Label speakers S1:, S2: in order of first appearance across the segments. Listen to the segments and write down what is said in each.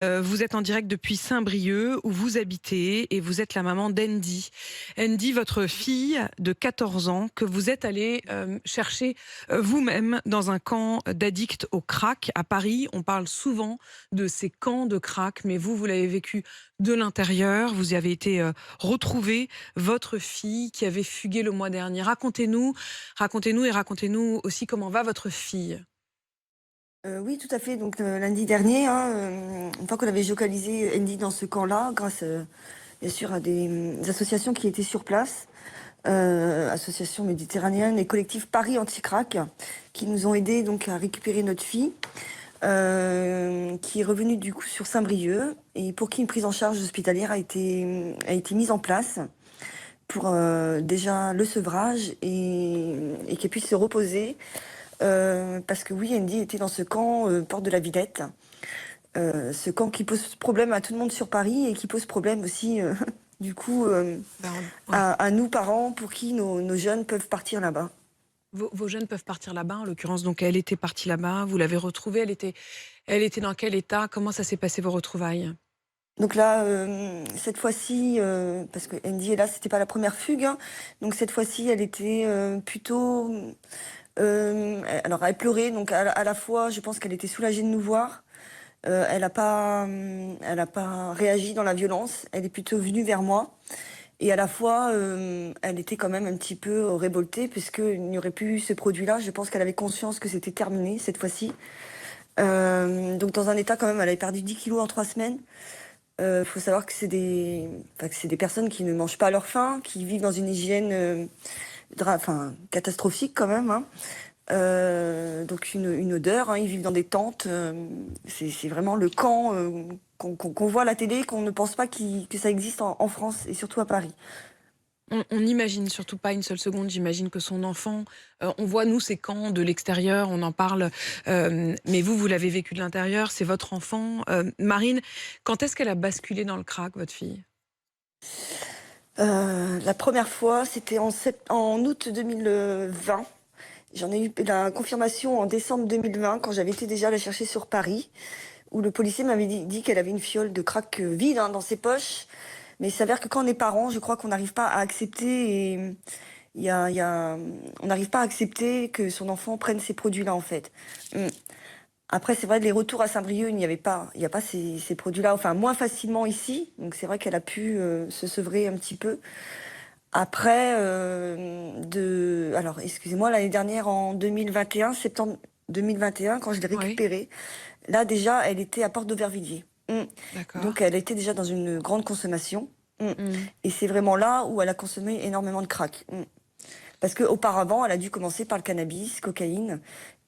S1: Vous êtes en direct depuis Saint-Brieuc où vous habitez et vous êtes la maman d'Andy. Andy, votre fille de 14 ans que vous êtes allée chercher vous-même dans un camp d'addicts au crack à Paris. On parle souvent de ces camps de crack, mais vous l'avez vécu de l'intérieur. Vous y avez été retrouver votre fille qui avait fugué le mois dernier. Racontez-nous et racontez-nous aussi comment va votre fille.
S2: Oui, tout à fait. Donc, lundi dernier, hein, une fois qu'on avait localisé Andy dans ce camp-là, grâce, bien sûr, à des associations qui étaient sur place, association méditerranéenne et collectif Paris Anti-Crack, qui nous ont aidés donc à récupérer notre fille, qui est revenue du coup sur Saint-Brieuc et pour qui une prise en charge hospitalière a été mise en place pour déjà le sevrage et qu'elle puisse se reposer. Parce que oui, Andy était dans ce camp, porte de la Villette. Ce camp qui pose problème à tout le monde sur Paris et qui pose problème aussi, du coup,
S1: Ouais.
S2: à nous parents pour qui nos jeunes peuvent partir là-bas.
S1: Vos jeunes peuvent partir là-bas, en l'occurrence, donc elle était partie là-bas, vous l'avez retrouvée, elle était dans quel état? Comment ça s'est passé vos retrouvailles?
S2: Donc là, cette fois-ci, parce que Andy est là, c'était pas la première fugue, hein, donc cette fois-ci, elle était, plutôt, alors elle pleurait, donc à la fois, je pense qu'elle était soulagée de nous voir. Elle a pas réagi dans la violence, elle est plutôt venue vers moi et à la fois, elle était quand même un petit peu, révoltée puisqu'il n'y aurait plus eu ce produit-là. Je pense qu'elle avait conscience que c'était terminé cette fois-ci. Donc dans un état quand même, elle avait perdu 10 kilos en 3 semaines. Faut savoir que c'est des personnes qui ne mangent pas à leur faim, qui vivent dans une hygiène, catastrophique quand même, hein. Donc une odeur, hein, ils vivent dans des tentes, c'est vraiment le camp, qu'on voit à la télé, qu'on ne pense pas que ça existe en France et surtout à Paris.
S1: On n'imagine surtout pas une seule seconde, j'imagine que son enfant, on voit nous ces camps de l'extérieur, on en parle, mais vous l'avez vécu de l'intérieur, c'est votre enfant. Marine, quand est-ce qu'elle a basculé dans le crack, votre fille?
S2: La première fois, c'était en août 2020. J'en ai eu la confirmation en décembre 2020 quand j'avais été déjà la chercher sur Paris, où le policier m'avait dit qu'elle avait une fiole de crack, vide, hein, dans ses poches. Mais il s'avère que quand on est parent, je crois qu'on n'arrive pas à accepter et on n'arrive pas à accepter que son enfant prenne ces produits-là, en fait. Mmh. Après, c'est vrai, les retours à Saint-Brieuc, il y a pas ces produits-là, enfin, moins facilement ici. Donc c'est vrai qu'elle a pu, se sevrer un petit peu. Après, alors excusez-moi, l'année dernière, en 2021, septembre 2021, quand je l'ai
S1: Oui,
S2: récupérée, là déjà, elle était à Porte d'Aubervilliers. Mmh.
S1: d'accord.
S2: Donc elle était déjà dans une grande consommation. Mmh.
S1: Mmh.
S2: Et c'est vraiment là où elle a consommé énormément de crack. Mmh. Parce qu'auparavant, elle a dû commencer par le cannabis, cocaïne,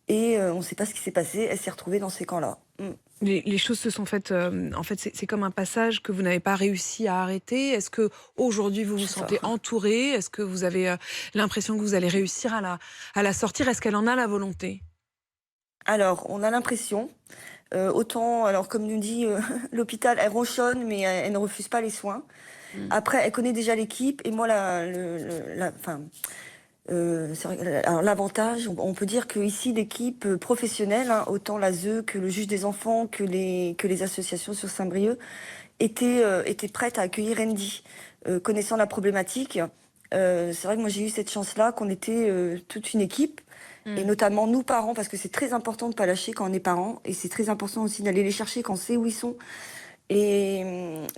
S2: et on ne sait pas ce qui s'est passé. Elle s'est retrouvée dans ces camps-là. Mmh.
S1: Les choses se sont faites, en fait, c'est comme un passage que vous n'avez pas réussi à arrêter. Est-ce qu'aujourd'hui, vous vous
S2: C'est ça.
S1: sentez entourée? Est-ce que vous avez, l'impression que vous allez réussir à la sortir? Est-ce qu'elle en a la volonté?
S2: Alors, on a l'impression, autant, alors comme nous dit l'hôpital, elle ronchonne, mais elle ne refuse pas les soins.
S1: Mmh.
S2: Après, elle connaît déjà l'équipe, et moi, c'est vrai, alors l'avantage, on peut dire que ici l'équipe, professionnelle, hein, autant l'ASE que le juge des enfants, que les associations sur Saint-Brieuc, étaient prêtes à accueillir Andy. Connaissant la problématique, c'est vrai que moi j'ai eu cette chance-là, qu'on était, toute une équipe, et
S1: Mmh.
S2: notamment nous parents, parce que c'est très important de pas lâcher quand on est parent, et c'est très important aussi d'aller les chercher quand on sait où ils sont. Et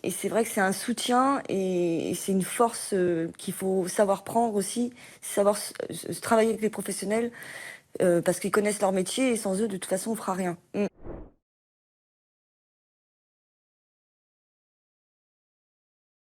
S2: c'est vrai que c'est un soutien et c'est une force, qu'il faut savoir prendre aussi, savoir travailler avec les professionnels, parce qu'ils connaissent leur métier et sans eux, de toute façon, on fera rien. Mmh.